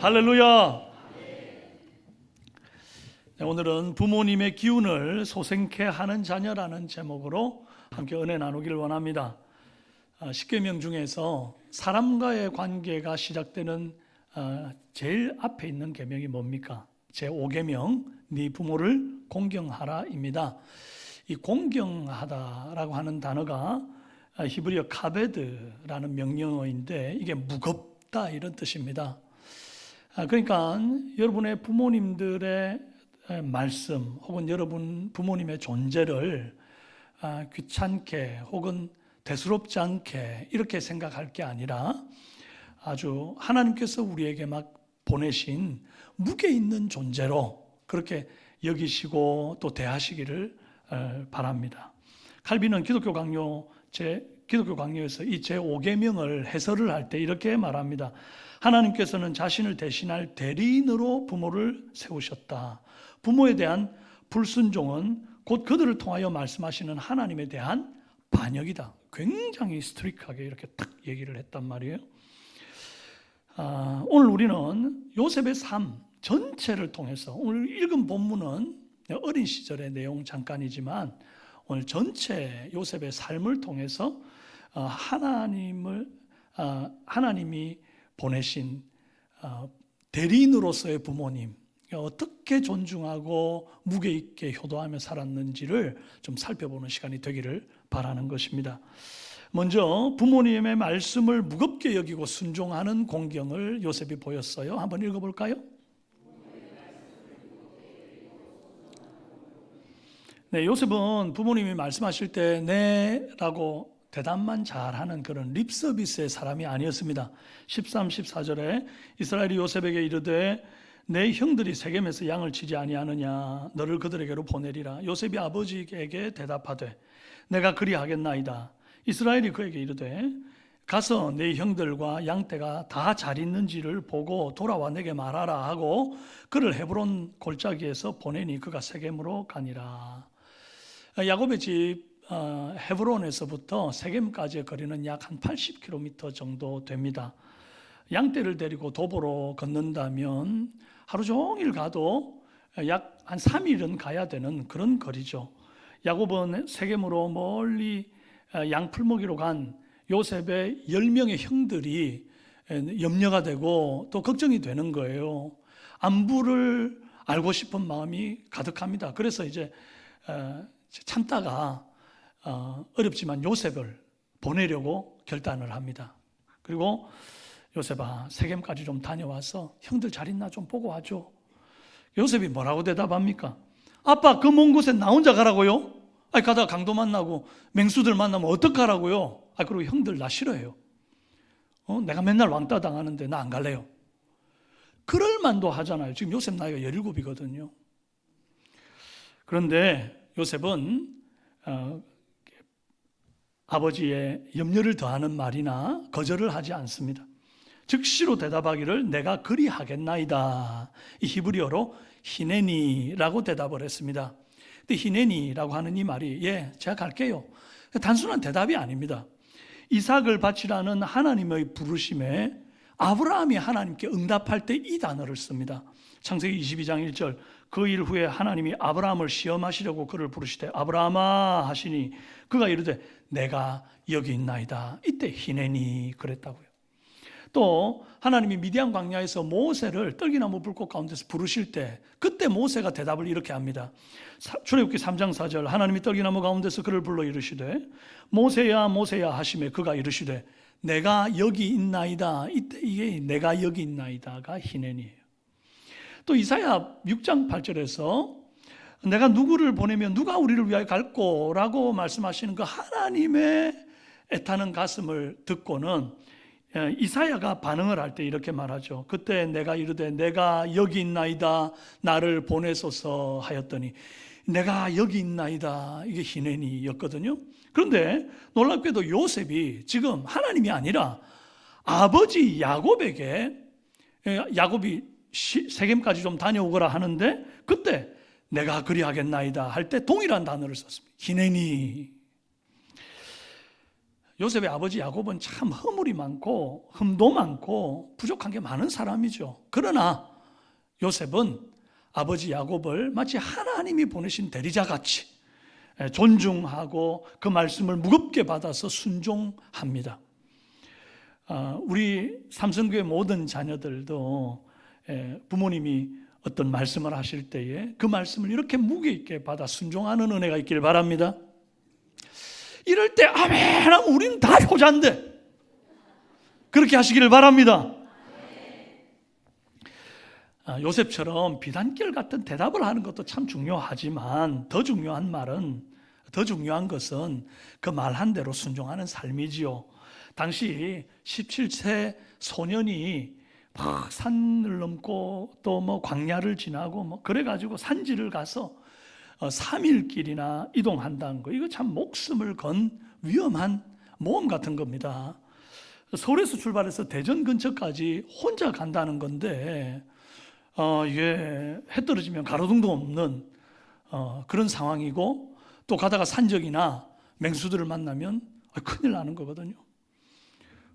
할렐루야. 네, 오늘은 부모님의 기운을 소생케 하는 자녀라는 제목으로 함께 은혜 나누기를 원합니다. 10계명 중에서 사람과의 관계가 시작되는 제일 앞에 있는 계명이 뭡니까? 제5계명 네 부모를 공경하라입니다. 이 공경하다라고 하는 단어가 히브리어 카베드라는 명령어인데 이게 무겁다 이런 뜻입니다. 그러니까 여러분의 부모님들의 말씀 혹은 여러분 부모님의 존재를 귀찮게 혹은 대수롭지 않게 이렇게 생각할 게 아니라 아주 하나님께서 우리에게 막 보내신 무게 있는 존재로 그렇게 여기시고 또 대하시기를 바랍니다. 칼빈은 기독교 강요에서 이 제5계명을 해설을 할 때 이렇게 말합니다. 하나님께서는 자신을 대신할 대리인으로 부모를 세우셨다. 부모에 대한 불순종은 곧 그들을 통하여 말씀하시는 하나님에 대한 반역이다. 굉장히 스트릭하게 이렇게 딱 얘기를 했단 말이에요. 오늘 우리는 요셉의 삶 전체를 통해서 오늘 읽은 본문은 어린 시절의 내용 잠깐이지만 오늘 전체 요셉의 삶을 통해서 하나님이 보내신 대리인으로서의 부모님 어떻게 존중하고 무게 있게 효도하며 살았는지를 좀 살펴보는 시간이 되기를 바라는 것입니다. 먼저 부모님의 말씀을 무겁게 여기고 순종하는 공경을 요셉이 보였어요. 한번 읽어볼까요? 네, 요셉은 부모님이 말씀하실 때 네라고 대답만 잘하는 그런 립서비스의 사람이 아니었습니다. 13, 14절에 이스라엘이 요셉에게 이르되 내 형들이 세겜에서 양을 치지 아니하느냐 너를 그들에게로 보내리라. 요셉이 아버지에게 대답하되 내가 그리하겠나이다. 이스라엘이 그에게 이르되 가서 내 형들과 양떼가 다 잘 있는지를 보고 돌아와 내게 말하라 하고 그를 헤브론 골짜기에서 보내니 그가 세겜으로 가니라. 야곱의 집 헤브론에서부터 세겜까지의 거리는 약 한 80km 정도 됩니다. 양떼를 데리고 도보로 걷는다면 하루 종일 가도 약 한 3일은 가야 되는 그런 거리죠. 야곱은 세겜으로 멀리 양풀 먹이로 간 요셉의 10명의 형들이 염려가 되고 또 걱정이 되는 거예요. 안부를 알고 싶은 마음이 가득합니다. 그래서 이제 참다가 어렵지만 요셉을 보내려고 결단을 합니다. 그리고 요셉아 세겜까지 좀 다녀와서 형들 잘 있나 좀 보고 와줘. 요셉이 뭐라고 대답합니까? 아빠 그 먼 곳에 나 혼자 가라고요? 아니 가다가 강도 만나고 맹수들 만나면 어떡하라고요? 그리고 형들 나 싫어해요. 내가 맨날 왕따 당하는데 나 안 갈래요. 그럴 만도 하잖아요. 지금 요셉 나이가 17이거든요. 그런데 요셉은 아버지의 염려를 더하는 말이나 거절을 하지 않습니다. 즉시로 대답하기를 내가 그리하겠나이다. 이 히브리어로 히네니라고 대답을 했습니다. 근데 히네니라고 하는 이 말이 제가 갈게요. 단순한 대답이 아닙니다. 이삭을 바치라는 하나님의 부르심에 아브라함이 하나님께 응답할 때 이 단어를 씁니다. 창세기 22장 1절 그 일 후에 하나님이 아브라함을 시험하시려고 그를 부르시되 아브라함아 하시니 그가 이르되 내가 여기 있나이다. 이때 히네니 그랬다고요. 또 하나님이 미디안 광야에서 모세를 떨기나무 불꽃 가운데서 부르실 때 그때 모세가 대답을 이렇게 합니다. 출애굽기 3장 4절 하나님이 떨기나무 가운데서 그를 불러 이르시되 모세야 모세야 하시매 그가 이르시되 내가 여기 있나이다. 이때 이게 내가 여기 있나이다가 히넨이에요. 또 이사야 6장 8절에서 내가 누구를 보내면 누가 우리를 위하여 갈꼬라고 말씀하시는 그 하나님의 애타는 가슴을 듣고는 이사야가 반응을 할 때 이렇게 말하죠. 그때 내가 이르되 내가 여기 있나이다 나를 보내소서 하였더니 내가 여기 있나이다 이게 히네니였거든요. 그런데 놀랍게도 요셉이 지금 하나님이 아니라 아버지 야곱에게 야곱이 세겜까지 좀 다녀오거라 하는데 그때 내가 그리하겠나이다 할 때 동일한 단어를 썼습니다. 히네니. 요셉의 아버지 야곱은 참 허물이 많고 흠도 많고 부족한 게 많은 사람이죠. 그러나 요셉은 아버지 야곱을 마치 하나님이 보내신 대리자같이 존중하고 그 말씀을 무겁게 받아서 순종합니다. 우리 삼성교회 모든 자녀들도 부모님이 어떤 말씀을 하실 때에 그 말씀을 이렇게 무게 있게 받아 순종하는 은혜가 있길 바랍니다. 이럴 때 아멘 하면 우리는 다 효자인데 그렇게 하시기를 바랍니다. 요셉처럼 비단결 같은 대답을 하는 것도 참 중요하지만 더 중요한 것은 그 말한 대로 순종하는 삶이지요. 당시 17세 소년이 막 산을 넘고 또 뭐 광야를 지나고 뭐 그래가지고 산지를 가서 3일 길이나 이동한다는 거, 이거 참 목숨을 건 위험한 모험 같은 겁니다. 서울에서 출발해서 대전 근처까지 혼자 간다는 건데 이게 해 떨어지면 가로등도 없는 그런 상황이고, 또 가다가 산적이나 맹수들을 만나면 큰일 나는 거거든요.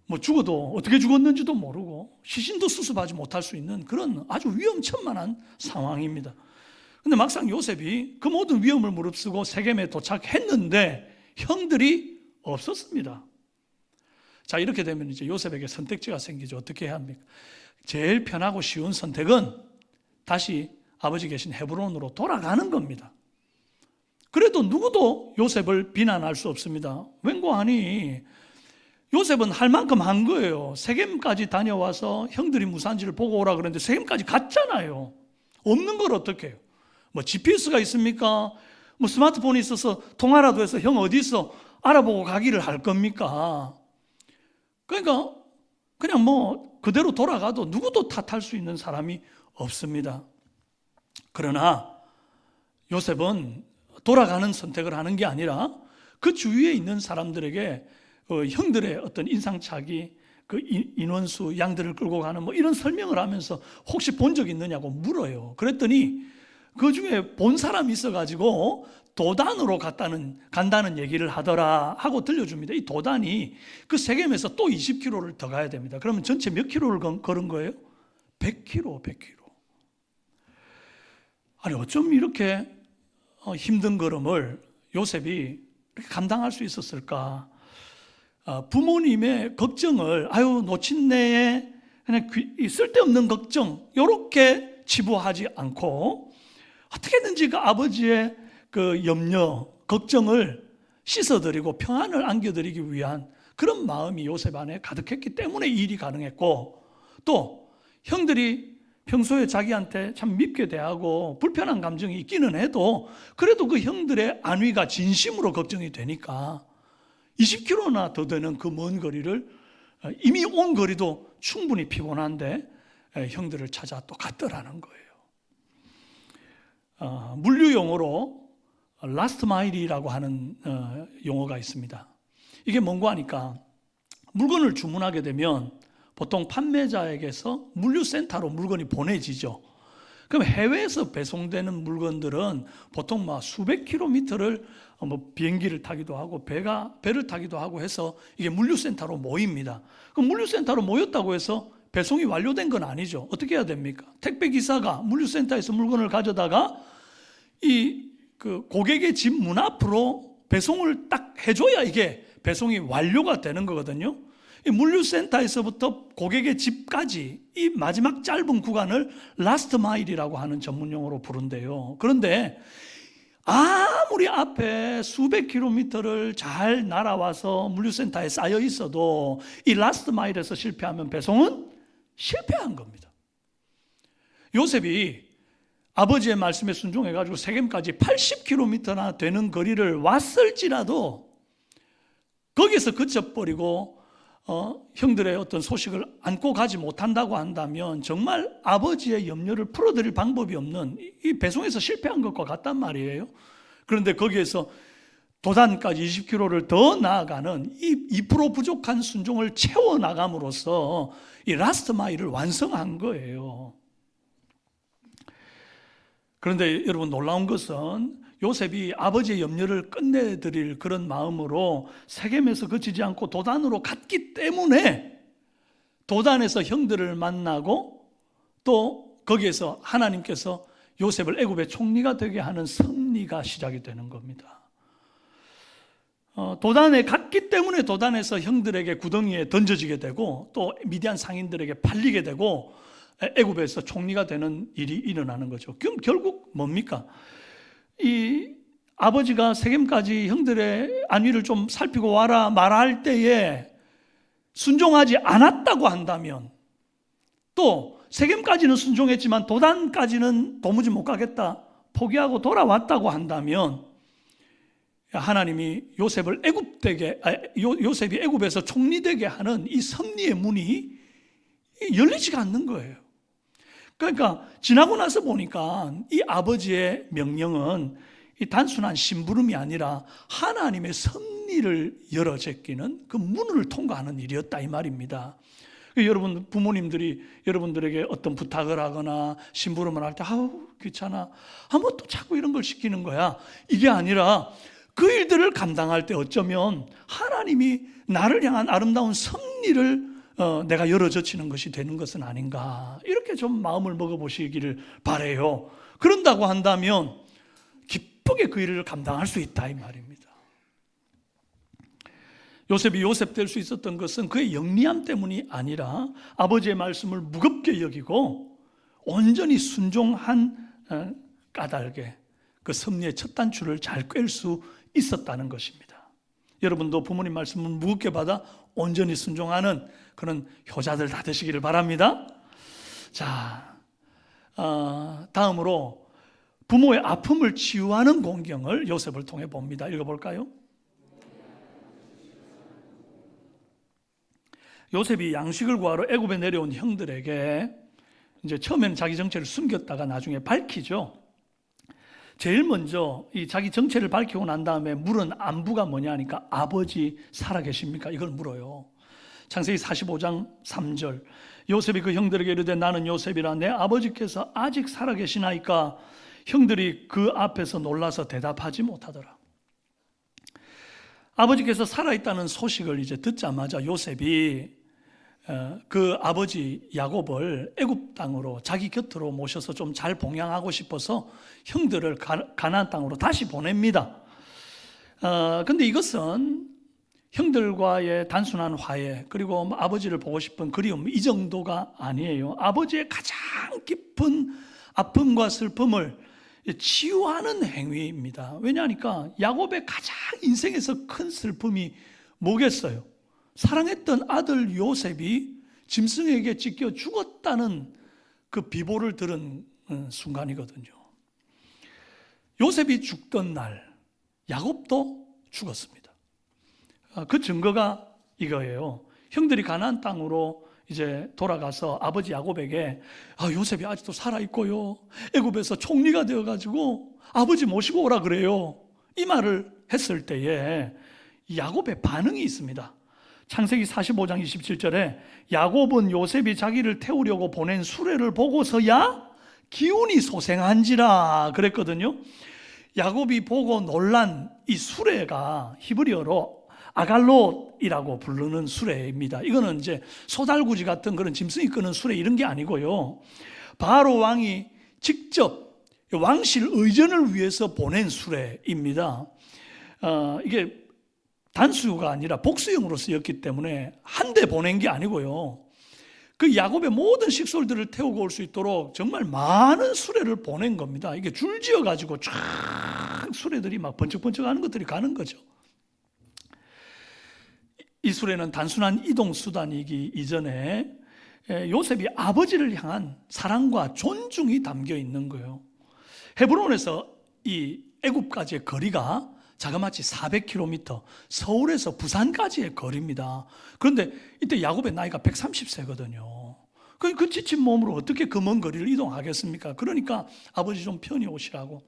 뭐 죽어도 어떻게 죽었는지도 모르고 시신도 수습하지 못할 수 있는 그런 아주 위험천만한 상황입니다. 근데 막상 요셉이 그 모든 위험을 무릅쓰고 세겜에 도착했는데 형들이 없었습니다. 자, 이렇게 되면 이제 요셉에게 선택지가 생기죠. 어떻게 해야 합니까? 제일 편하고 쉬운 선택은 다시 아버지 계신 헤브론으로 돌아가는 겁니다. 그래도 누구도 요셉을 비난할 수 없습니다. 웬고하니 요셉은 할 만큼 한 거예요. 세겜까지 다녀와서 형들이 무산지를 보고 오라 그랬는데 세겜까지 갔잖아요. 없는 걸 어떻게 해요? 뭐 GPS가 있습니까? 뭐 스마트폰이 있어서 통화라도 해서 형 어디 있어? 알아보고 가기를 할 겁니까? 그러니까 그냥 뭐 그대로 돌아가도 누구도 탓할 수 있는 사람이 없습니다. 그러나 요셉은 돌아가는 선택을 하는 게 아니라 그 주위에 있는 사람들에게 형들의 어떤 인상착의, 그 인원수, 양들을 끌고 가는 뭐 이런 설명을 하면서 혹시 본 적 있느냐고 물어요. 그랬더니 그 중에 본 사람이 있어가지고 도단으로 간다는 얘기를 하더라 하고 들려줍니다. 이 도단이 그 세겜에서 또 20km를 더 가야 됩니다. 그러면 전체 몇 킬로를 걸은 거예요? 100km, 100km. 아니 어쩜 이렇게 힘든 걸음을 요셉이 이렇게 감당할 수 있었을까? 부모님의 걱정을 노친네에 그냥 쓸데없는 걱정 이렇게 치부하지 않고 어떻게든지 그 아버지의 그 염려, 걱정을 씻어드리고 평안을 안겨드리기 위한 그런 마음이 요셉 안에 가득했기 때문에 이 일이 가능했고, 또 형들이 평소에 자기한테 참 밉게 대하고 불편한 감정이 있기는 해도 그래도 그 형들의 안위가 진심으로 걱정이 되니까 20km나 더 되는 그 먼 거리를 이미 온 거리도 충분히 피곤한데 형들을 찾아 또 갔더라는 거예요. 물류 용어로 라스트 마일이라고 하는 용어가 있습니다. 이게 뭔가 하니까 물건을 주문하게 되면 보통 판매자에게서 물류센터로 물건이 보내지죠. 그럼 해외에서 배송되는 물건들은 보통 막 수백 킬로미터를 비행기를 타기도 하고 배를 타기도 하고 해서 이게 물류센터로 모입니다. 그럼 물류센터로 모였다고 해서 배송이 완료된 건 아니죠. 어떻게 해야 됩니까? 택배 기사가 물류센터에서 물건을 가져다가 그 고객의 집 문 앞으로 배송을 딱 해줘야 이게 배송이 완료가 되는 거거든요. 이 물류센터에서부터 고객의 집까지 이 마지막 짧은 구간을 라스트 마일이라고 하는 전문 용어로 부른대요. 그런데 아무리 앞에 수백 킬로미터를 잘 날아와서 물류센터에 쌓여 있어도 이 라스트 마일에서 실패하면 배송은 실패한 겁니다. 요셉이 아버지의 말씀에 순종해가지고 세겜까지 80km나 되는 거리를 왔을지라도 거기서 그쳐버리고 형들의 어떤 소식을 안고 가지 못한다고 한다면 정말 아버지의 염려를 풀어드릴 방법이 없는 이 배송에서 실패한 것과 같단 말이에요. 그런데 거기에서 도단까지 20km를 더 나아가는 이 2% 부족한 순종을 채워나감으로써 이 라스트 마일을 완성한 거예요. 그런데 여러분, 놀라운 것은 요셉이 아버지의 염려를 끝내드릴 그런 마음으로 세겜에서 그치지 않고 도단으로 갔기 때문에 도단에서 형들을 만나고 또 거기에서 하나님께서 요셉을 애굽의 총리가 되게 하는 섭리가 시작이 되는 겁니다. 도단에 갔기 때문에 도단에서 형들에게 구덩이에 던져지게 되고 또 미디안 상인들에게 팔리게 되고 애굽에서 총리가 되는 일이 일어나는 거죠. 그럼 결국 뭡니까? 이 아버지가 세겜까지 형들의 안위를 좀 살피고 와라 말할 때에 순종하지 않았다고 한다면, 또 세겜까지는 순종했지만 도단까지는 도무지 못 가겠다 포기하고 돌아왔다고 한다면, 하나님이 요셉을 요셉이 애굽에서 총리되게 하는 이 섭리의 문이 열리지가 않는 거예요. 그러니까 지나고 나서 보니까 이 아버지의 명령은 이 단순한 심부름이 아니라 하나님의 섭리를 열어 제끼는 그 문을 통과하는 일이었다 이 말입니다. 여러분, 부모님들이 여러분들에게 어떤 부탁을 하거나 심부름을 할 때 아우 귀찮아 뭐 또 자꾸 이런 걸 시키는 거야, 이게 아니라 그 일들을 감당할 때 어쩌면 하나님이 나를 향한 아름다운 섭리를 내가 열어젖히는 것이 되는 것은 아닌가, 이렇게 좀 마음을 먹어보시기를 바라요. 그런다고 한다면 기쁘게 그 일을 감당할 수 있다 이 말입니다. 요셉이 요셉 될 수 있었던 것은 그의 영리함 때문이 아니라 아버지의 말씀을 무겁게 여기고 온전히 순종한 까닭에 그 섭리의 첫 단추를 잘 꿰일 수 있었다는 것입니다. 여러분도 부모님 말씀을 무겁게 받아 온전히 순종하는 그런 효자들 다 되시기를 바랍니다. 자, 다음으로 부모의 아픔을 치유하는 공경을 요셉을 통해 봅니다. 읽어볼까요? 요셉이 양식을 구하러 애굽에 내려온 형들에게 이제 처음에는 자기 정체를 숨겼다가 나중에 밝히죠. 제일 먼저 이 자기 정체를 밝히고 난 다음에 물은 안부가 뭐냐 하니까 아버지 살아계십니까? 이걸 물어요. 창세기 45장 3절, 요셉이 그 형들에게 이르되 나는 요셉이라 내 아버지께서 아직 살아계시나이까? 형들이 그 앞에서 놀라서 대답하지 못하더라. 아버지께서 살아있다는 소식을 이제 듣자마자 요셉이 그 아버지 야곱을 애굽 땅으로 자기 곁으로 모셔서 좀 잘 봉양하고 싶어서 형들을 가나안 땅으로 다시 보냅니다. 근데 이것은 형들과의 단순한 화해, 그리고 아버지를 보고 싶은 그리움, 이 정도가 아니에요. 아버지의 가장 깊은 아픔과 슬픔을 치유하는 행위입니다. 왜냐하니까 야곱의 가장 인생에서 큰 슬픔이 뭐겠어요? 사랑했던 아들 요셉이 짐승에게 찢겨 죽었다는 그 비보를 들은 순간이거든요. 요셉이 죽던 날 야곱도 죽었습니다. 그 증거가 이거예요. 형들이 가나안 땅으로 이제 돌아가서 아버지 야곱에게 요셉이 아직도 살아있고요, 애굽에서 총리가 되어가지고 아버지 모시고 오라 그래요, 이 말을 했을 때에 야곱의 반응이 있습니다. 창세기 45장 27절에 야곱은 요셉이 자기를 태우려고 보낸 수레를 보고서야 기운이 소생한지라 그랬거든요. 야곱이 보고 놀란 이 수레가 히브리어로 아갈롯이라고 부르는 수레입니다. 이거는 이제 소달구지 같은 그런 짐승이 끄는 수레 이런 게 아니고요, 바로 왕이 직접 왕실 의전을 위해서 보낸 수레입니다. 이게 단수가 아니라 복수형으로 쓰였기 때문에 한 대 보낸 게 아니고요, 그 야곱의 모든 식솔들을 태우고 올 수 있도록 정말 많은 수레를 보낸 겁니다. 이게 줄지어 가지고 쫙 수레들이 막 번쩍번쩍 하는 것들이 가는 거죠. 이 수레는 단순한 이동 수단이기 이전에 요셉이 아버지를 향한 사랑과 존중이 담겨 있는 거예요. 헤브론에서 이 애굽까지의 거리가 자그마치 400km, 서울에서 부산까지의 거리입니다. 그런데 이때 야곱의 나이가 130세거든요. 그 지친 몸으로 어떻게 그 먼 거리를 이동하겠습니까? 그러니까 아버지 좀 편히 오시라고.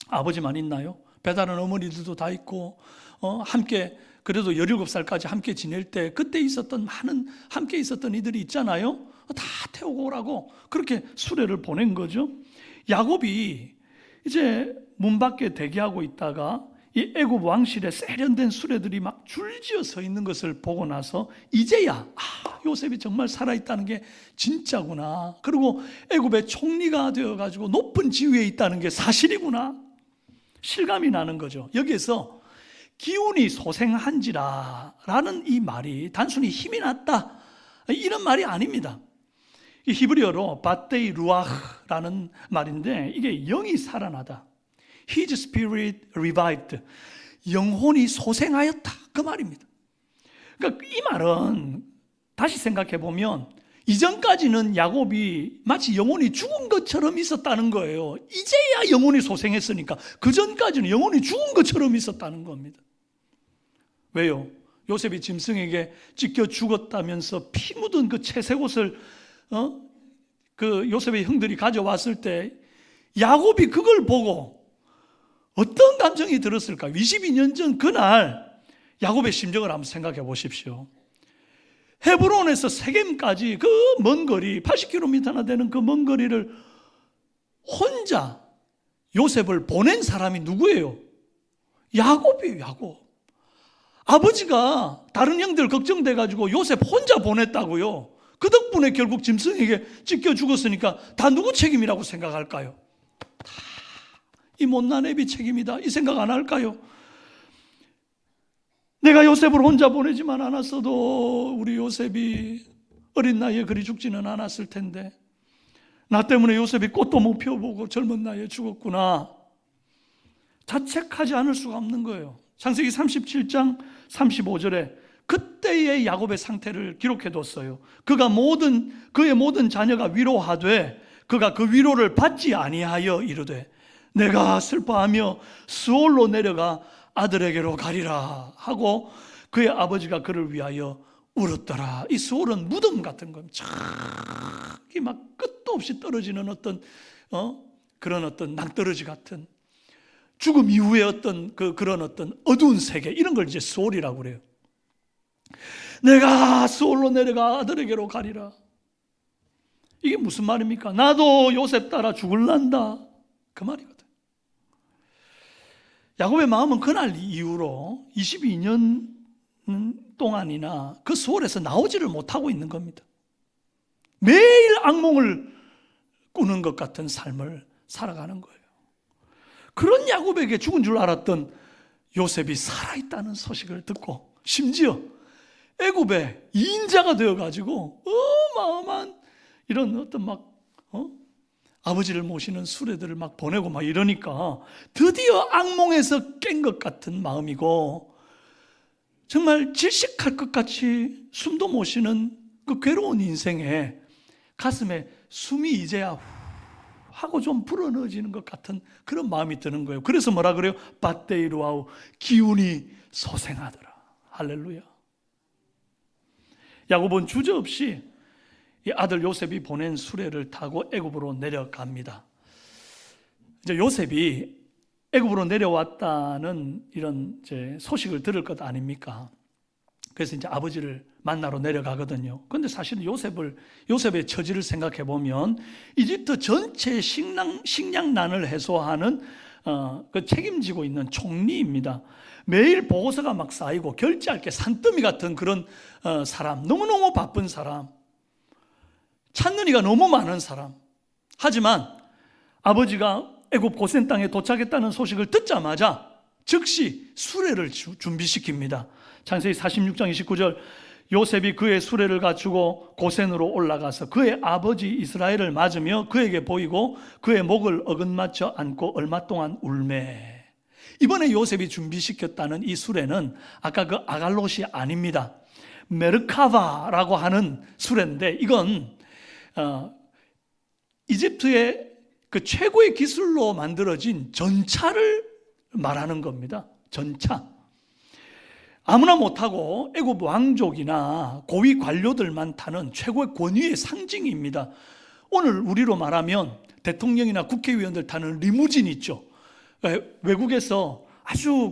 아버지만 있나요? 배다른 어머니들도 다 있고, 함께 그래도 17살까지 함께 지낼 때 그때 있었던 많은 함께 있었던 이들이 있잖아요. 다 태우고 오라고 그렇게 수레를 보낸 거죠. 야곱이 이제 문 밖에 대기하고 있다가 이 애굽 왕실에 세련된 수레들이 막 줄지어 서 있는 것을 보고 나서 이제야 요셉이 정말 살아있다는 게 진짜구나. 그리고 애굽의 총리가 되어가지고 높은 지위에 있다는 게 사실이구나. 실감이 나는 거죠. 여기에서 기운이 소생한지라 라는 이 말이 단순히 힘이 났다 이런 말이 아닙니다. 이 히브리어로 바데이 루아흐라는 말인데 이게 영이 살아나다. His spirit revived. 영혼이 소생하였다 그 말입니다. 그러니까 이 말은 다시 생각해 보면 이전까지는 야곱이 마치 영혼이 죽은 것처럼 있었다는 거예요. 이제야 영혼이 소생했으니까 그 전까지는 영혼이 죽은 것처럼 있었다는 겁니다. 왜요? 요셉이 짐승에게 찢겨 죽었다면서 피 묻은 그 채색 옷을 그 요셉의 형들이 가져왔을 때 야곱이 그걸 보고 어떤 감정이 들었을까? 22년 전 그날 야곱의 심정을 한번 생각해 보십시오. 헤브론에서 세겜까지 그 먼 거리 80km나 되는 그 먼 거리를 혼자 요셉을 보낸 사람이 누구예요? 야곱이에요. 야곱. 아버지가 다른 형들 걱정돼 가지고 요셉 혼자 보냈다고요. 그 덕분에 결국 짐승에게 찢겨 죽었으니까 다 누구 책임이라고 생각할까요? 다 이 못난 애비 책임이다 이 생각 안 할까요? 내가 요셉을 혼자 보내지만 않았어도 우리 요셉이 어린 나이에 그리 죽지는 않았을 텐데 나 때문에 요셉이 꽃도 못 피워보고 젊은 나이에 죽었구나. 자책하지 않을 수가 없는 거예요. 창세기 37장 35절에 그때의 야곱의 상태를 기록해뒀어요. 그의 모든 자녀가 위로하되 그가 그 위로를 받지 아니하여 이르되 내가 슬퍼하며 스올로 내려가 아들에게로 가리라 하고 그의 아버지가 그를 위하여 울었더라. 이 스올은 무덤 같은 겁니다. 이 막 끝도 없이 떨어지는 그런 어떤 낭떠러지 같은 죽음 이후에 그런 어떤 어두운 세계 이런 걸 이제 스올이라고 그래요. 내가 스올로 내려가 아들에게로 가리라. 이게 무슨 말입니까? 나도 요셉 따라 죽을란다 그 말이거든. 야곱의 마음은 그날 이후로 22년 동안이나 그 스올에서 나오지를 못하고 있는 겁니다. 매일 악몽을 꾸는 것 같은 삶을 살아가는 거예요. 그런 야곱에게 죽은 줄 알았던 요셉이 살아있다는 소식을 듣고 심지어 애굽의 2인자가 되어가지고 어마어마한 이런 어떤 아버지를 모시는 수레들을 막 보내고 막 이러니까 드디어 악몽에서 깬 것 같은 마음이고 정말 질식할 것 같이 숨도 못 쉬는 그 괴로운 인생에 가슴에 숨이 이제야 하고 좀 불어넣어지는 것 같은 그런 마음이 드는 거예요. 그래서 뭐라 그래요? 바데이루아우 기운이 소생하더라. 할렐루야. 야곱은 주저없이 이 아들 요셉이 보낸 수레를 타고 애굽으로 내려갑니다. 이제 요셉이 애굽으로 내려왔다는 이런 이제 소식을 들을 것 아닙니까? 그래서 이제 아버지를 만나러 내려가거든요. 그런데 사실은 요셉의 처지를 생각해 보면 이집트 전체 식량난을 해소하는 그 책임지고 있는 총리입니다. 매일 보고서가 막 쌓이고 결제할 게 산더미 같은 그런 사람, 너무너무 바쁜 사람, 찾는 이가 너무 많은 사람. 하지만 아버지가 애굽 고센 땅에 도착했다는 소식을 듣자마자 즉시 수레를 준비시킵니다. 창세기 46장 29절 요셉이 그의 수레를 갖추고 고센으로 올라가서 그의 아버지 이스라엘을 맞으며 그에게 보이고 그의 목을 어긋맞춰 안고 얼마 동안 울매. 이번에 요셉이 준비시켰다는 이 수레는 아까 그 아갈롯이 아닙니다. 메르카바라고 하는 수레인데 이건 이집트의 그 최고의 기술로 만들어진 전차를 말하는 겁니다. 전차. 아무나 못하고 애굽 왕족이나 고위 관료들만 타는 최고의 권위의 상징입니다. 오늘 우리로 말하면 대통령이나 국회의원들 타는 리무진 있죠. 외국에서 아주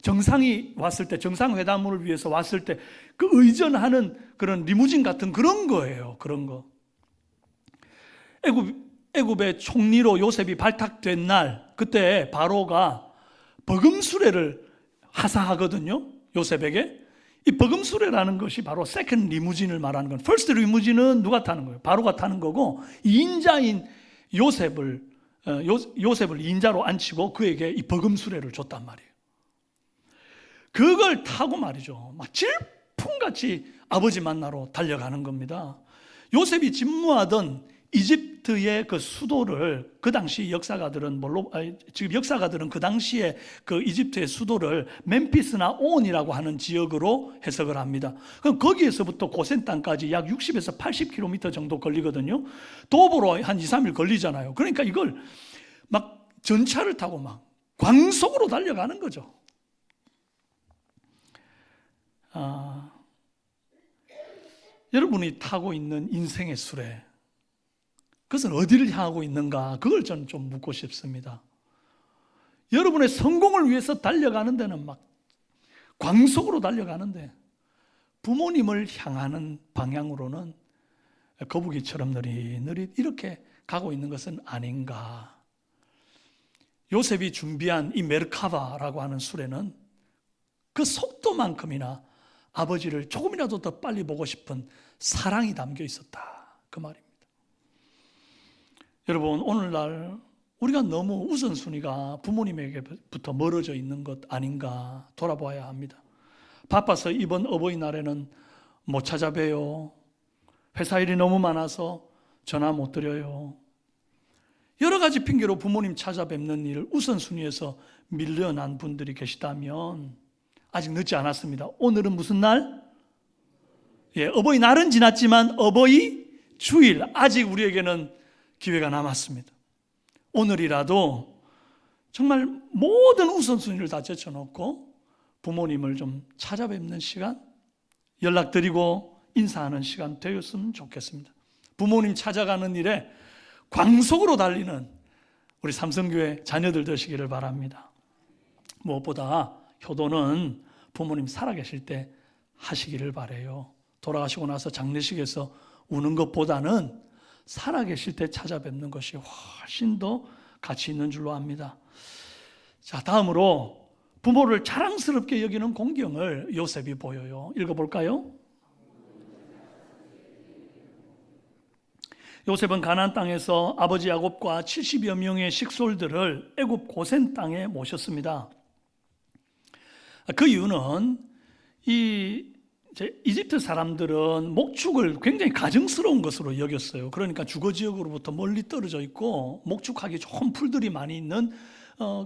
정상이 왔을 때, 정상회담을 위해서 왔을 때 그 의전하는 그런 리무진 같은 그런 거예요. 그런 거. 애굽의 총리로 요셉이 발탁된 날, 그때 바로가 버금 수레를 하사하거든요. 요셉에게. 이 버금 수레라는 것이 바로 세컨드 리무진을 말하는 건, 퍼스트 리무진은 누가 타는 거예요? 바로가 타는 거고, 2인자인 요셉을 2인자로 앉히고 그에게 이 버금 수레를 줬단 말이에요. 그걸 타고 말이죠, 막 질풍같이 아버지 만나러 달려가는 겁니다. 요셉이 집무하던 이집트의 그 수도를, 그 당시 역사가들은 지금 역사가들은 그 당시에 그 이집트의 수도를 멤피스나 온이라고 하는 지역으로 해석을 합니다. 그럼 거기에서부터 고센 땅까지 약 60에서 80km 정도 걸리거든요. 도보로 한 2, 3일 걸리잖아요. 그러니까 이걸 막 전차를 타고 막 광속으로 달려가는 거죠. 여러분이 타고 있는 인생의 수레, 그것은 어디를 향하고 있는가? 그걸 저는 좀 묻고 싶습니다. 여러분의 성공을 위해서 달려가는 데는 막 광속으로 달려가는데, 부모님을 향하는 방향으로는 거북이처럼 느릿느릿 이렇게 가고 있는 것은 아닌가. 요셉이 준비한 이 메르카바라고 하는 수레는 그 속도만큼이나 아버지를 조금이라도 더 빨리 보고 싶은 사랑이 담겨 있었다, 그 말입니다. 여러분, 오늘날 우리가 너무 우선순위가 부모님에게부터 멀어져 있는 것 아닌가 돌아봐야 합니다. 바빠서 이번 어버이날에는 못 찾아봬요. 회사 일이 너무 많아서 전화 못 드려요. 여러 가지 핑계로 부모님 찾아뵙는 일을 우선순위에서 밀려난 분들이 계시다면 아직 늦지 않았습니다. 오늘은 무슨 날? 어버이날은 지났지만 어버이 주일, 아직 우리에게는 기회가 남았습니다. 오늘이라도 정말 모든 우선순위를 다 제쳐놓고 부모님을 좀 찾아뵙는 시간, 연락드리고 인사하는 시간 되었으면 좋겠습니다. 부모님 찾아가는 일에 광속으로 달리는 우리 삼성교회 자녀들 되시기를 바랍니다. 무엇보다 효도는 부모님 살아계실 때 하시기를 바라요. 돌아가시고 나서 장례식에서 우는 것보다는 살아계실 때 찾아뵙는 것이 훨씬 더 가치 있는 줄로 압니다. 자, 다음으로 부모를 자랑스럽게 여기는 공경을 요셉이 보여요. 읽어볼까요? 요셉은 가나안 땅에서 아버지 야곱과 70여 명의 식솔들을 애굽 고센 땅에 모셨습니다. 그 이유는 이집트 사람들은 목축을 굉장히 가증스러운 것으로 여겼어요. 그러니까 주거 지역으로부터 멀리 떨어져 있고 목축하기 좋은 풀들이 많이 있는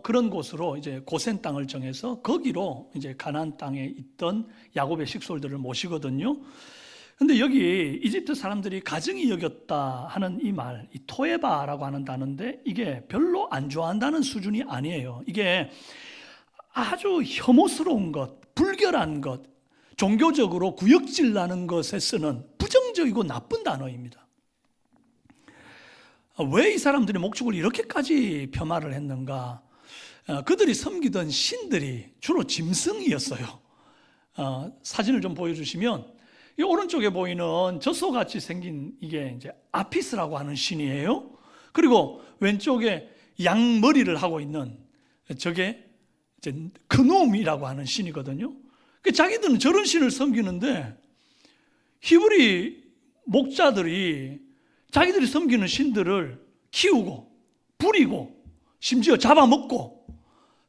그런 곳으로 이제 고센 땅을 정해서 거기로 이제 가나안 땅에 있던 야곱의 식솔들을 모시거든요. 근데 여기 이집트 사람들이 가증히 여겼다 하는 이 말, 이 토에바라고 하는 단어인데 이게 별로 안 좋아한다는 수준이 아니에요. 이게 아주 혐오스러운 것, 불결한 것, 종교적으로 구역질 나는 것에 쓰는 부정적이고 나쁜 단어입니다. 왜 이 사람들이 목축을 이렇게까지 폄하를 했는가? 그들이 섬기던 신들이 주로 짐승이었어요. 사진을 좀 보여주시면 이 오른쪽에 보이는 젖소같이 생긴 이게 이제 아피스라고 하는 신이에요. 그리고 왼쪽에 양머리를 하고 있는 저게 이제 크놈이라고 하는 신이거든요. 자기들은 저런 신을 섬기는데 히브리 목자들이 자기들이 섬기는 신들을 키우고 부리고 심지어 잡아먹고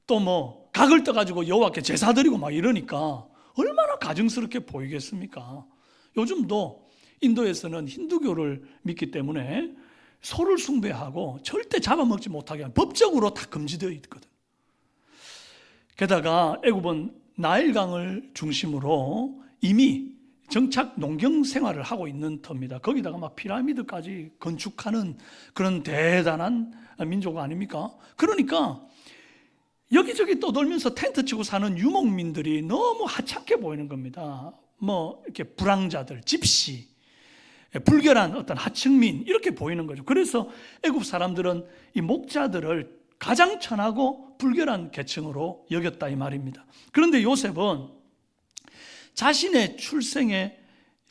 또 뭐 각을 떠가지고 여호와께 제사 드리고 막 이러니까 얼마나 가증스럽게 보이겠습니까? 요즘도 인도에서는 힌두교를 믿기 때문에 소를 숭배하고 절대 잡아먹지 못하게 하는 법적으로 다 금지되어 있거든. 게다가 애굽은 나일강을 중심으로 이미 정착 농경 생활을 하고 있는 터입니다. 거기다가 막 피라미드까지 건축하는 그런 대단한 민족 아닙니까? 그러니까 여기저기 떠돌면서 텐트 치고 사는 유목민들이 너무 하찮게 보이는 겁니다. 뭐 이렇게 불황자들, 집시, 불결한 어떤 하층민 이렇게 보이는 거죠. 그래서 애굽 사람들은 이 목자들을 가장 천하고 불결한 계층으로 여겼다 이 말입니다. 그런데 요셉은 자신의 출생에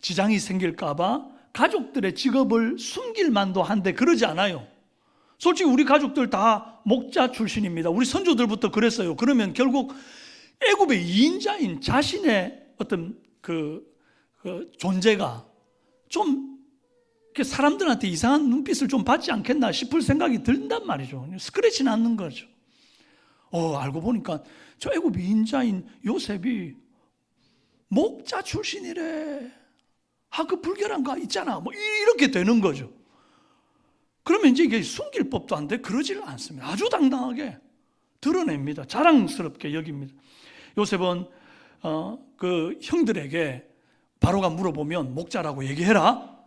지장이 생길까 봐 가족들의 직업을 숨길 만도 한데 그러지 않아요. 솔직히 우리 가족들 다 목자 출신입니다. 우리 선조들부터 그랬어요. 그러면 결국 애굽의 2인자인 자신의 어떤 그 존재가 좀 사람들한테 이상한 눈빛을 좀 받지 않겠나 싶을 생각이 든단 말이죠. 스크래치 낳는 거죠. 알고 보니까 저 애굽 2인자인 요셉이 목자 출신이래. 그 불결한 거 있잖아. 뭐 이렇게 되는 거죠. 그러면 이제 이게 숨길 법도 안 돼. 그러지를 않습니다. 아주 당당하게 드러냅니다. 자랑스럽게 여깁니다. 요셉은 그 형들에게 바로가 물어보면 목자라고 얘기해라.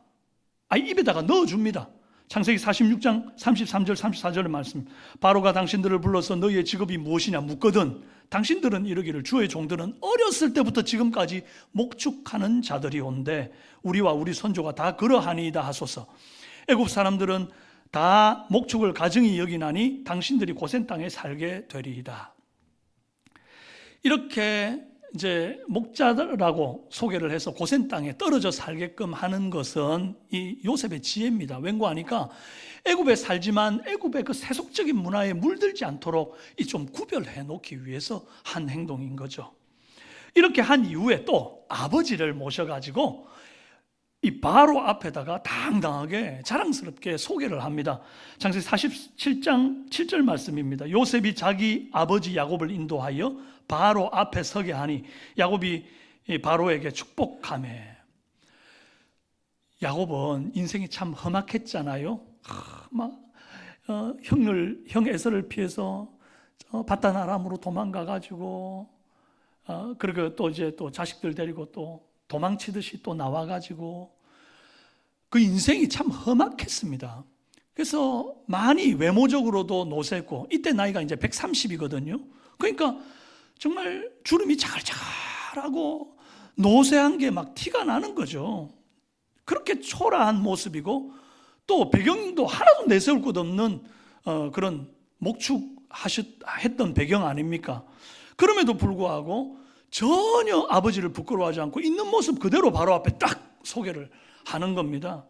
입에다가 넣어줍니다. 창세기 46장 33절 34절의 말씀. 바로가 당신들을 불러서 너희의 직업이 무엇이냐 묻거든 당신들은 이르기를 주의 종들은 어렸을 때부터 지금까지 목축하는 자들이 온데 우리와 우리 선조가 다 그러하니이다 하소서. 애굽 사람들은 다 목축을 가증히 여기나니 당신들이 고센 땅에 살게 되리이다. 이렇게 이제 목자라고 소개를 해서 고센 땅에 떨어져 살게끔 하는 것은 이 요셉의 지혜입니다. 왠고하니까 애굽에 살지만 애굽의 그 세속적인 문화에 물들지 않도록 이 좀 구별해 놓기 위해서 한 행동인 거죠. 이렇게 한 이후에 또 아버지를 모셔가지고 이 바로 앞에다가 당당하게 자랑스럽게 소개를 합니다. 창세기 47장 7절 말씀입니다. 요셉이 자기 아버지 야곱을 인도하여 바로 앞에 서게 하니 야곱이 바로에게 축복하매. 야곱은 인생이 참 험악했잖아요. 형 에서를 피해서 바단 아람으로 도망가가지고 그리고 또 이제 또 자식들 데리고 또 도망치듯이 또 나와가지고 그 인생이 참 험악했습니다. 그래서 많이 외모적으로도 노쇠했고 이때 나이가 이제 130이거든요. 그러니까 정말 주름이 자글자글하고 노쇠한 게 막 티가 나는 거죠. 그렇게 초라한 모습이고 또 배경도 하나도 내세울 것 없는 그런 목축했던 배경 아닙니까? 그럼에도 불구하고 전혀 아버지를 부끄러워하지 않고 있는 모습 그대로 바로 앞에 딱 소개를 하는 겁니다.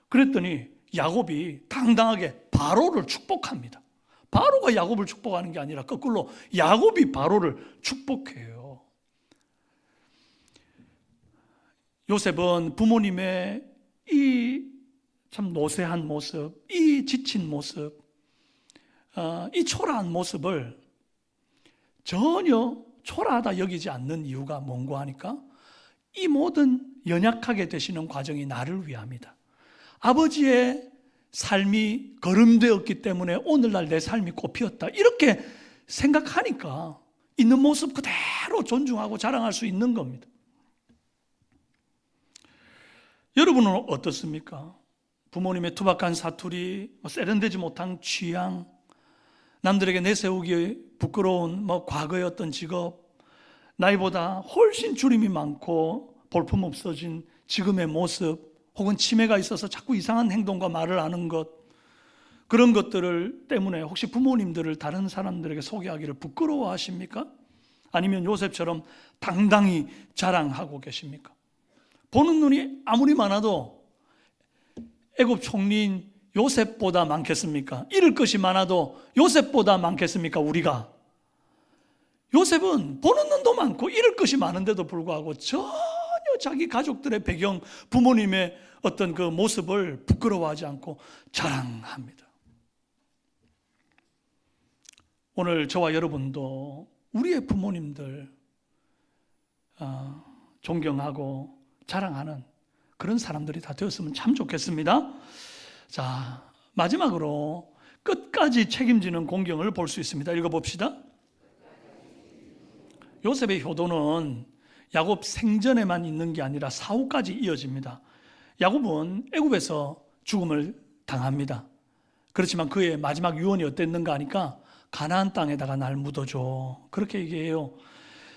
그랬더니 야곱이 당당하게 바로를 축복합니다. 바로가 야곱을 축복하는 게 아니라 거꾸로 야곱이 바로를 축복해요. 요셉은 부모님의 이 참 노쇠한 모습, 이 지친 모습, 이 초라한 모습을 전혀 초라하다 여기지 않는 이유가 뭔고 하니까 이 모든 연약하게 되시는 과정이 나를 위함이다. 아버지의 삶이 거름되었기 때문에 오늘날 내 삶이 꽃피었다. 이렇게 생각하니까 있는 모습 그대로 존중하고 자랑할 수 있는 겁니다. 여러분은 어떻습니까? 부모님의 투박한 사투리, 세련되지 못한 취향, 남들에게 내세우기 부끄러운 과거의 어떤 직업, 나이보다 훨씬 주름이 많고 볼품없어진 지금의 모습, 혹은 치매가 있어서 자꾸 이상한 행동과 말을 하는 것, 그런 것들을 때문에 혹시 부모님들을 다른 사람들에게 소개하기를 부끄러워하십니까? 아니면 요셉처럼 당당히 자랑하고 계십니까? 보는 눈이 아무리 많아도 애굽 총리인 요셉보다 많겠습니까? 잃을 것이 많아도 요셉보다 많겠습니까? 우리가 요셉은 보는 눈도 많고 잃을 것이 많은데도 불구하고 전혀 자기 가족들의 배경, 부모님의 어떤 그 모습을 부끄러워하지 않고 자랑합니다. 오늘 저와 여러분도 우리의 부모님들 존경하고 자랑하는 그런 사람들이 다 되었으면 참 좋겠습니다. 자, 마지막으로 끝까지 책임지는 공경을 볼 수 있습니다. 읽어봅시다. 요셉의 효도는 야곱 생전에만 있는 게 아니라 사후까지 이어집니다. 야곱은 애굽에서 죽음을 당합니다. 그렇지만 그의 마지막 유언이 어땠는가 하니까 가나안 땅에다가 날 묻어줘, 그렇게 얘기해요.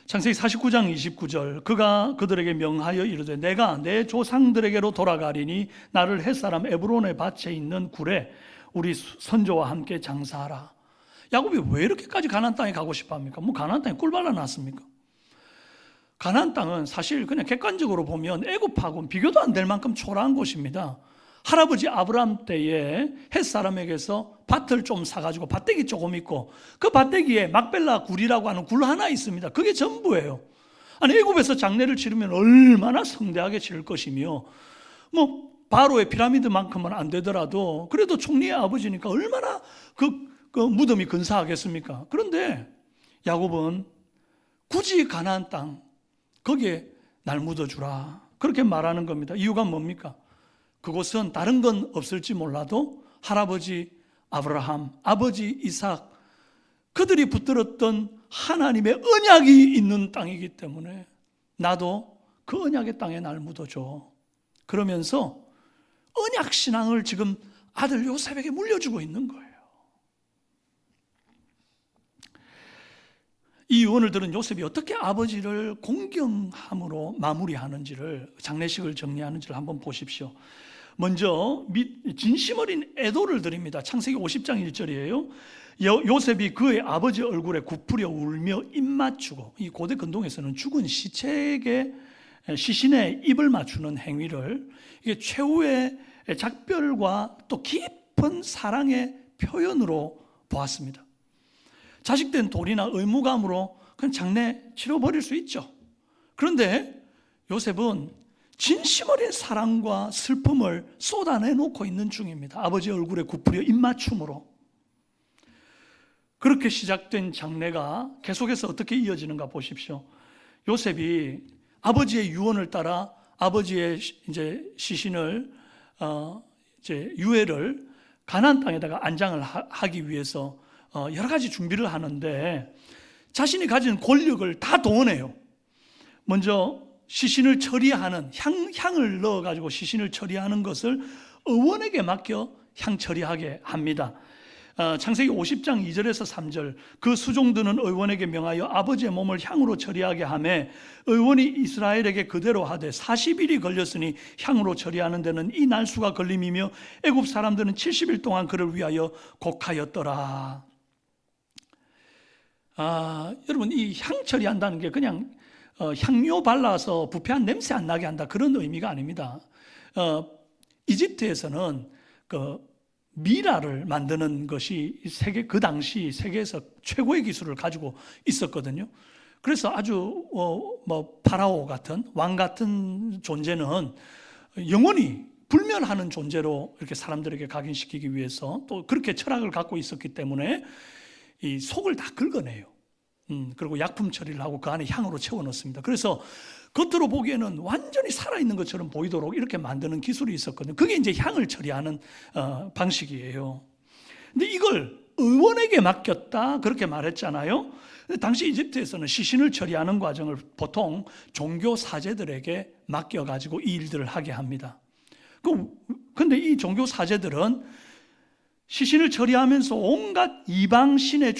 창세기 49장 29절, 그가 그들에게 명하여 이르되 내가 내 조상들에게로 돌아가리니 나를 햇사람 에브론의 밭에 있는 굴에 우리 선조와 함께 장사하라. 야곱이 왜 이렇게까지 가나안 땅에 가고 싶어 합니까? 뭐 가나안 땅에 꿀 발라놨습니까? 가나안 땅은 사실 그냥 객관적으로 보면 애굽하고는 비교도 안 될 만큼 초라한 곳입니다. 할아버지 아브라함 때에 헷 사람에게서 밭을 좀 사가지고 밭대기 조금 있고 그 밭대기에 막벨라 굴이라고 하는 굴 하나 있습니다. 그게 전부예요. 아니 애굽에서 장례를 치르면 얼마나 성대하게 치를 것이며 뭐 바로의 피라미드만큼은 안 되더라도 그래도 총리의 아버지니까 얼마나 그 무덤이 근사하겠습니까? 그런데 야곱은 굳이 가나안 땅 거기에 날 묻어주라 그렇게 말하는 겁니다. 이유가 뭡니까? 그곳은 다른 건 없을지 몰라도 할아버지 아브라함, 아버지 이삭 그들이 붙들었던 하나님의 언약이 있는 땅이기 때문에 나도 그 언약의 땅에 날 묻어줘. 그러면서 언약 신앙을 지금 아들 요셉에게 물려주고 있는 거예요. 이 유언을 들은 요셉이 어떻게 아버지를 공경함으로 마무리하는지를 장례식을 정리하는지를 한번 보십시오. 먼저 진심 어린 애도를 드립니다. 창세기 50장 1절이에요. 요셉이 그의 아버지 얼굴에 굽으려 울며 입 맞추고 이 고대 근동에서는 죽은 시체에게 시신의 입을 맞추는 행위를 이게 최후의 작별과 또 깊은 사랑의 표현으로 보았습니다. 자식된 도리나 의무감으로 그냥 장례 치러버릴 수 있죠. 그런데 요셉은 진심 어린 사랑과 슬픔을 쏟아내놓고 있는 중입니다. 아버지 얼굴에 굽으려 입맞춤으로. 그렇게 시작된 장례가 계속해서 어떻게 이어지는가 보십시오. 요셉이 아버지의 유언을 따라 아버지의 이제 시신을 이제 유해를 가나안 땅에다가 안장을 하기 위해서 여러 가지 준비를 하는데 자신이 가진 권력을 다 동원해요. 먼저 시신을 처리하는 향을 넣어가지고 시신을 처리하는 것을 의원에게 맡겨 향 처리하게 합니다. 창세기 50장 2절에서 3절 그 수종드는 의원에게 명하여 아버지의 몸을 향으로 처리하게 하매 의원이 이스라엘에게 그대로 하되 40일이 걸렸으니 향으로 처리하는 데는 이 날수가 걸림이며 애굽 사람들은 70일 동안 그를 위하여 곡하였더라. 여러분 이 향 처리한다는 게 그냥 향료 발라서 부패한 냄새 안 나게 한다 그런 의미가 아닙니다. 이집트에서는 그 미라를 만드는 것이 그 당시 세계에서 최고의 기술을 가지고 있었거든요. 그래서 아주 파라오 같은 왕 같은 존재는 영원히 불멸하는 존재로 이렇게 사람들에게 각인시키기 위해서 또 그렇게 철학을 갖고 있었기 때문에 이 속을 다 긁어내요. 그리고 약품 처리를 하고 그 안에 향으로 채워 넣습니다. 그래서 겉으로 보기에는 완전히 살아있는 것처럼 보이도록 이렇게 만드는 기술이 있었거든요. 그게 이제 향을 처리하는 방식이에요. 근데 이걸 의원에게 맡겼다 그렇게 말했잖아요. 당시 이집트에서는 시신을 처리하는 과정을 보통 종교 사제들에게 맡겨가지고 이 일들을 하게 합니다. 근데 이 종교 사제들은 시신을 처리하면서 온갖 이방 신의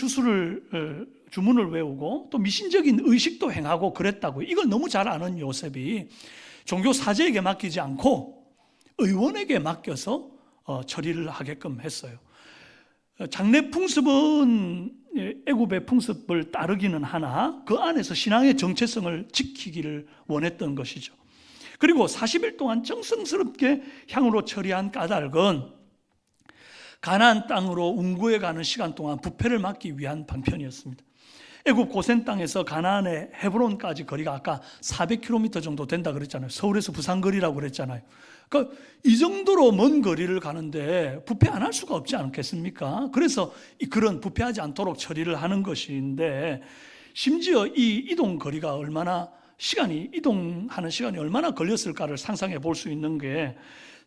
주문을 외우고 또 미신적인 의식도 행하고 그랬다고요. 이걸 너무 잘 아는 요셉이 종교 사제에게 맡기지 않고 의원에게 맡겨서 처리를 하게끔 했어요. 장례 풍습은 애굽의 풍습을 따르기는 하나 그 안에서 신앙의 정체성을 지키기를 원했던 것이죠. 그리고 40일 동안 정성스럽게 향으로 처리한 까닭은 가나안 땅으로 운구해 가는 시간 동안 부패를 막기 위한 방편이었습니다. 애굽 고센 땅에서 가나안의 헤브론까지 거리가 아까 400km 정도 된다 그랬잖아요. 서울에서 부산 거리라고 그랬잖아요. 그러니까 이 정도로 먼 거리를 가는데 부패 안 할 수가 없지 않겠습니까? 그래서 그런 부패하지 않도록 처리를 하는 것인데 심지어 이 이동 거리가 이동하는 시간이 얼마나 걸렸을까를 상상해 볼 수 있는 게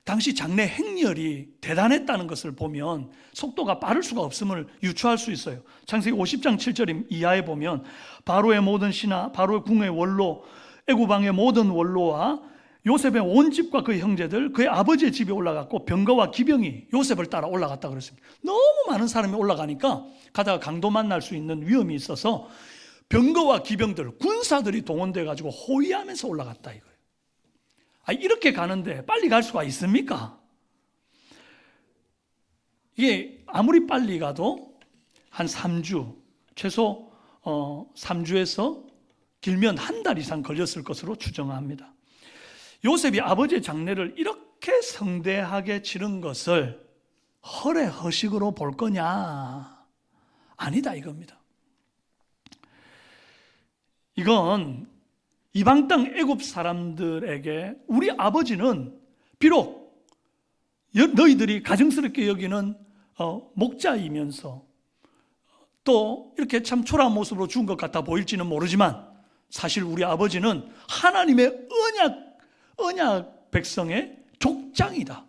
당시 장례 행렬이 대단했다는 것을 보면 속도가 빠를 수가 없음을 유추할 수 있어요. 창세기 50장 7절 이하에 보면 바로의 모든 신하, 바로의 궁의 원로, 애굽 왕의 모든 원로와 요셉의 온 집과 그의 형제들, 그의 아버지의 집에 올라갔고 병거와 기병이 요셉을 따라 올라갔다 그랬습니다. 너무 많은 사람이 올라가니까 가다가 강도 만날 수 있는 위험이 있어서 병거와 기병들, 군사들이 동원돼 가지고 호위하면서 올라갔다 이거예요. 이렇게 가는데 빨리 갈 수가 있습니까? 이게 아무리 빨리 가도 한 3주, 최소 3주에서 길면 한 달 이상 걸렸을 것으로 추정합니다. 요셉이 아버지의 장례를 이렇게 성대하게 치른 것을 허례허식으로 볼 거냐? 아니다 이겁니다. 이건 이방 땅 애굽 사람들에게 우리 아버지는 비록 너희들이 가증스럽게 여기는 목자이면서 또 이렇게 참 초라한 모습으로 죽은 것 같아 보일지는 모르지만 사실 우리 아버지는 하나님의 언약 백성의 족장이다.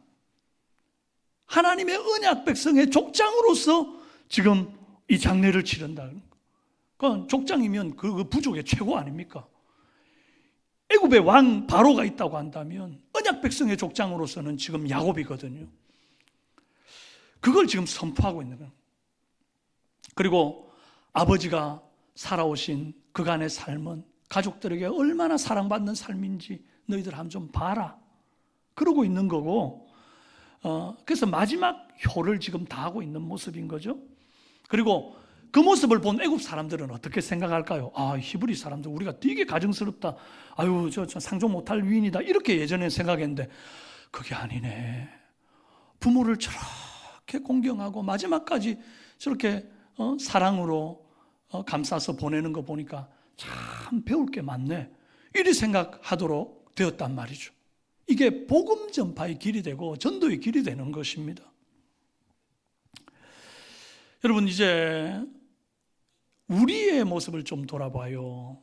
하나님의 언약 백성의 족장으로서 지금 이 장례를 치른다. 그건 족장이면 그 부족의 최고 아닙니까? 애굽의 왕 바로가 있다고 한다면 언약 백성의 족장으로서는 지금 야곱이거든요. 그걸 지금 선포하고 있는 거예요. 그리고 아버지가 살아오신 그간의 삶은 가족들에게 얼마나 사랑받는 삶인지 너희들 한번 좀 봐라. 그러고 있는 거고, 그래서 마지막 효를 지금 다하고 있는 모습인 거죠. 그리고 그 모습을 본 애굽 사람들은 어떻게 생각할까요? 아, 히브리 사람들 우리가 되게 가증스럽다. 아유, 저 상종 못할 위인이다. 이렇게 예전에 생각했는데 그게 아니네. 부모를 저렇게 공경하고 마지막까지 저렇게 사랑으로 감싸서 보내는 거 보니까 참 배울 게 많네. 이리 생각하도록 되었단 말이죠. 이게 복음 전파의 길이 되고 전도의 길이 되는 것입니다. 여러분, 이제 우리의 모습을 좀 돌아봐요.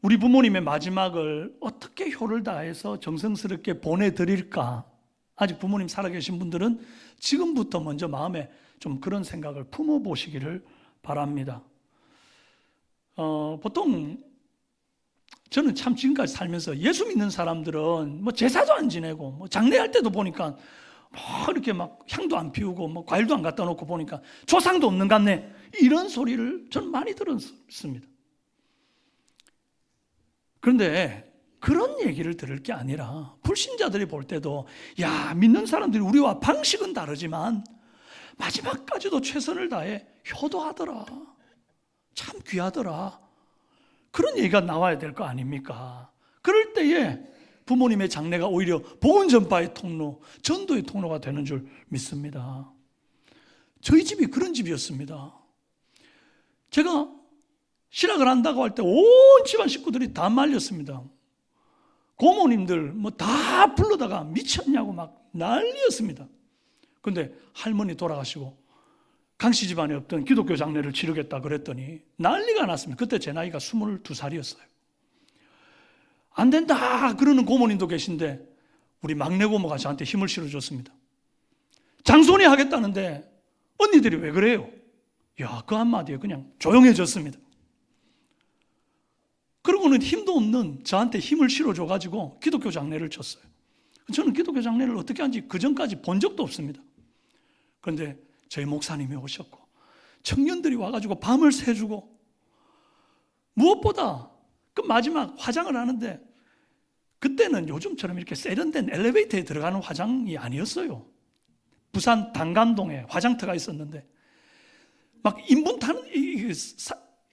우리 부모님의 마지막을 어떻게 효를 다해서 정성스럽게 보내드릴까? 아직 부모님 살아계신 분들은 지금부터 먼저 마음에 좀 그런 생각을 품어보시기를 바랍니다. 보통 저는 참 지금까지 살면서 예수 믿는 사람들은 뭐 제사도 안 지내고 뭐 장례할 때도 보니까 뭐 이렇게 막 향도 안 피우고 뭐 과일도 안 갖다 놓고 보니까 조상도 없는 같네, 이런 소리를 저는 많이 들었습니다. 그런데 그런 얘기를 들을 게 아니라 불신자들이 볼 때도 야, 믿는 사람들이 우리와 방식은 다르지만 마지막까지도 최선을 다해 효도하더라, 참 귀하더라, 그런 얘기가 나와야 될 거 아닙니까? 그럴 때에 부모님의 장례가 오히려 복음 전파의 통로, 전도의 통로가 되는 줄 믿습니다. 저희 집이 그런 집이었습니다. 제가 신학을 한다고 할 때 온 집안 식구들이 다 말렸습니다. 고모님들 뭐 다 불러다가 미쳤냐고 막 난리였습니다. 그런데 할머니 돌아가시고 강씨 집안에 없던 기독교 장례를 치르겠다 그랬더니 난리가 났습니다. 그때 제 나이가 22살이었어요. 안 된다 그러는 고모님도 계신데 우리 막내 고모가 저한테 힘을 실어줬습니다. 장손이 하겠다는데 언니들이 왜 그래요? 야, 그 한마디에 그냥 조용해졌습니다. 그러고는 힘도 없는 저한테 힘을 실어줘가지고 기독교 장례를 쳤어요. 저는 기독교 장례를 어떻게 하는지 그전까지 본 적도 없습니다. 그런데 저희 목사님이 오셨고 청년들이 와가지고 밤을 새주고 무엇보다 그 마지막 화장을 하는데 그때는 요즘처럼 이렇게 세련된 엘리베이터에 들어가는 화장이 아니었어요. 부산 단감동에 화장터가 있었는데 막 인분 타는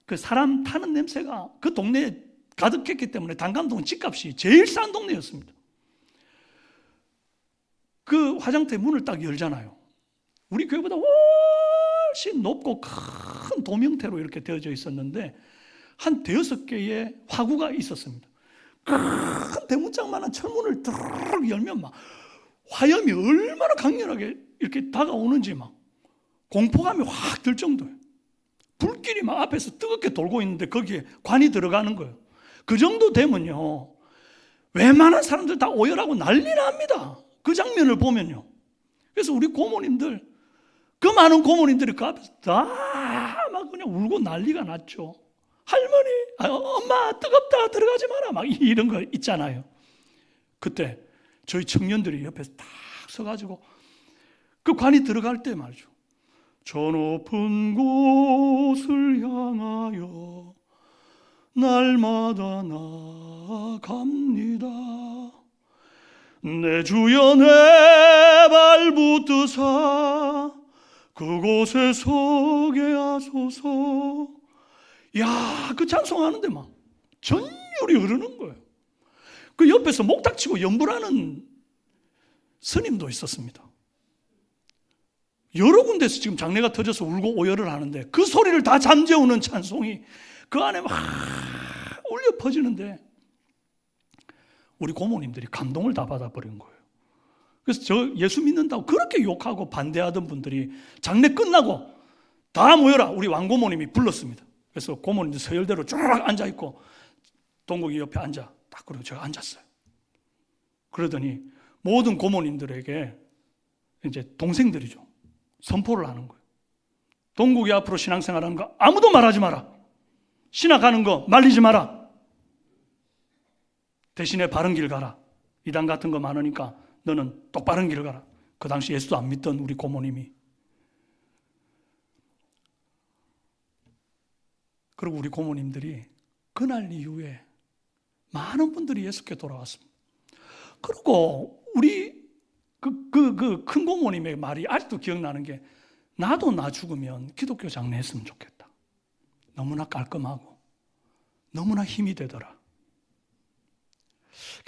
그 사람 타는 냄새가 그 동네에 가득했기 때문에 단감동은 집값이 제일 싼 동네였습니다. 그 화장터의 문을 딱 열잖아요. 우리 교회보다 훨씬 높고 큰 도명태로 이렇게 되어져 있었는데 한 5개의 화구가 있었습니다. 큰 대문짝만한 철문을 드르륵 열면 막 화염이 얼마나 강렬하게 이렇게 다가오는지 막 공포감이 확 들 정도예요. 불길이 막 앞에서 뜨겁게 돌고 있는데 거기에 관이 들어가는 거예요. 그 정도 되면요, 웬만한 사람들 다 오열하고 난리 납니다. 그 장면을 보면요. 그래서 우리 고모님들, 그 많은 고모님들이 그 앞에서 다 막 그냥 울고 난리가 났죠. 할머니, 엄마 뜨겁다 들어가지 마라 막 이런 거 있잖아요. 그때 저희 청년들이 옆에서 딱 서가지고 그 관이 들어갈 때 말이죠. 저 높은 곳을 향하여 날마다 나아갑니다. 내 주여 내 발 붙드사 그곳에 서게 하소서. 야, 그 찬송하는데 막 전율이 흐르는 거예요. 그 옆에서 목닥치고 연불하는 스님도 있었습니다. 여러 군데서 지금 장례가 터져서 울고 오열을 하는데 그 소리를 다 잠재우는 찬송이 그 안에 막 울려 퍼지는데 우리 고모님들이 감동을 다 받아버린 거예요. 그래서 저 예수 믿는다고 그렇게 욕하고 반대하던 분들이 장례 끝나고 다 모여라, 우리 왕고모님이 불렀습니다. 그래서 고모님들 서열대로 쭉 앉아있고 동국이 옆에 앉아 딱 그러고 제가 앉았어요. 그러더니 모든 고모님들에게 이제 동생들이죠, 선포를 하는 거예요. 동국이 앞으로 신앙생활하는 거 아무도 말하지 마라. 신학하는 거 말리지 마라. 대신에 바른 길 가라. 이단 같은 거 많으니까 너는 똑바른 길을 가라. 그 당시 예수도 안 믿던 우리 고모님이. 그리고 우리 고모님들이 그날 이후에 많은 분들이 예수께 돌아왔습니다. 그리고 우리 큰 고모님의 말이 아직도 기억나는 게, 나도 나 죽으면 기독교 장례 했으면 좋겠다. 너무나 깔끔하고 너무나 힘이 되더라.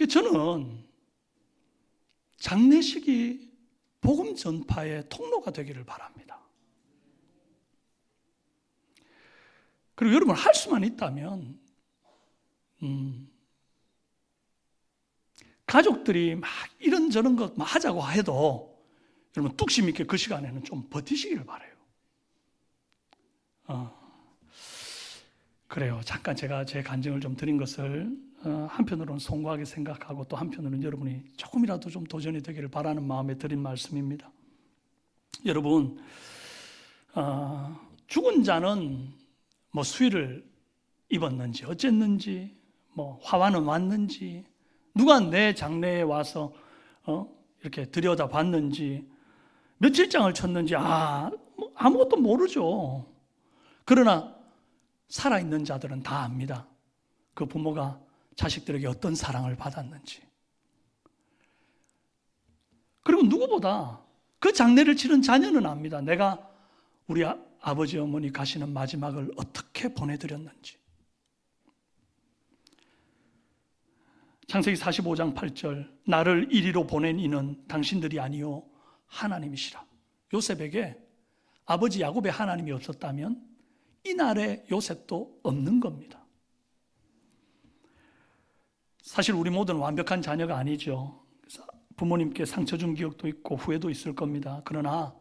저는 장례식이 복음 전파의 통로가 되기를 바랍니다. 그리고 여러분, 할 수만 있다면 가족들이 막 이런저런 것 하자고 해도 여러분 뚝심 있게 그 시간에는 좀 버티시길 바라요. 그래요. 잠깐 제가 제 간증을 좀 드린 것을 한편으로는 송구하게 생각하고 또 한편으로는 여러분이 조금이라도 좀 도전이 되기를 바라는 마음에 드린 말씀입니다. 여러분, 죽은 자는 뭐 수의를 입었는지 어쨌는지, 뭐 화환은 왔는지, 누가 내 장례에 와서 이렇게 들여다봤는지, 며칠장을 쳤는지 아무것도 모르죠. 그러나 살아있는 자들은 다 압니다. 그 부모가 자식들에게 어떤 사랑을 받았는지. 그리고 누구보다 그 장례를 치른 자녀는 압니다. 내가 우리 아버지 어머니 가시는 마지막을 어떻게 보내드렸는지. 창세기 45장 8절, 나를 이리로 보낸 이는 당신들이 아니요 하나님이시라. 요셉에게 아버지 야곱의 하나님이 없었다면 이날의 요셉도 없는 겁니다. 사실 우리 모두는 완벽한 자녀가 아니죠. 부모님께 상처 준 기억도 있고 후회도 있을 겁니다. 그러나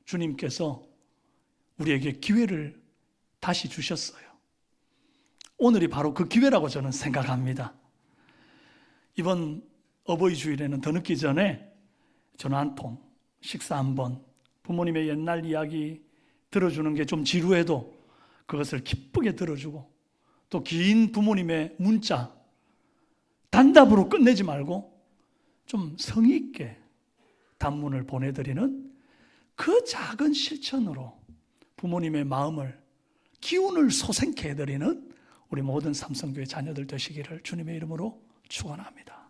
주님께서 우리에게 기회를 다시 주셨어요. 오늘이 바로 그 기회라고 저는 생각합니다. 이번 어버이 주일에는 더 늦기 전에 전화 한 통, 식사 한 번, 부모님의 옛날 이야기 들어주는 게 좀 지루해도 그것을 기쁘게 들어주고, 또 긴 부모님의 문자 단답으로 끝내지 말고 좀 성의 있게 단문을 보내드리는 그 작은 실천으로 부모님의 마음을, 기운을 솟행케 해드리는 우리 모든 삼성교회 자녀들 되시기를 주님의 이름으로 축원합니다.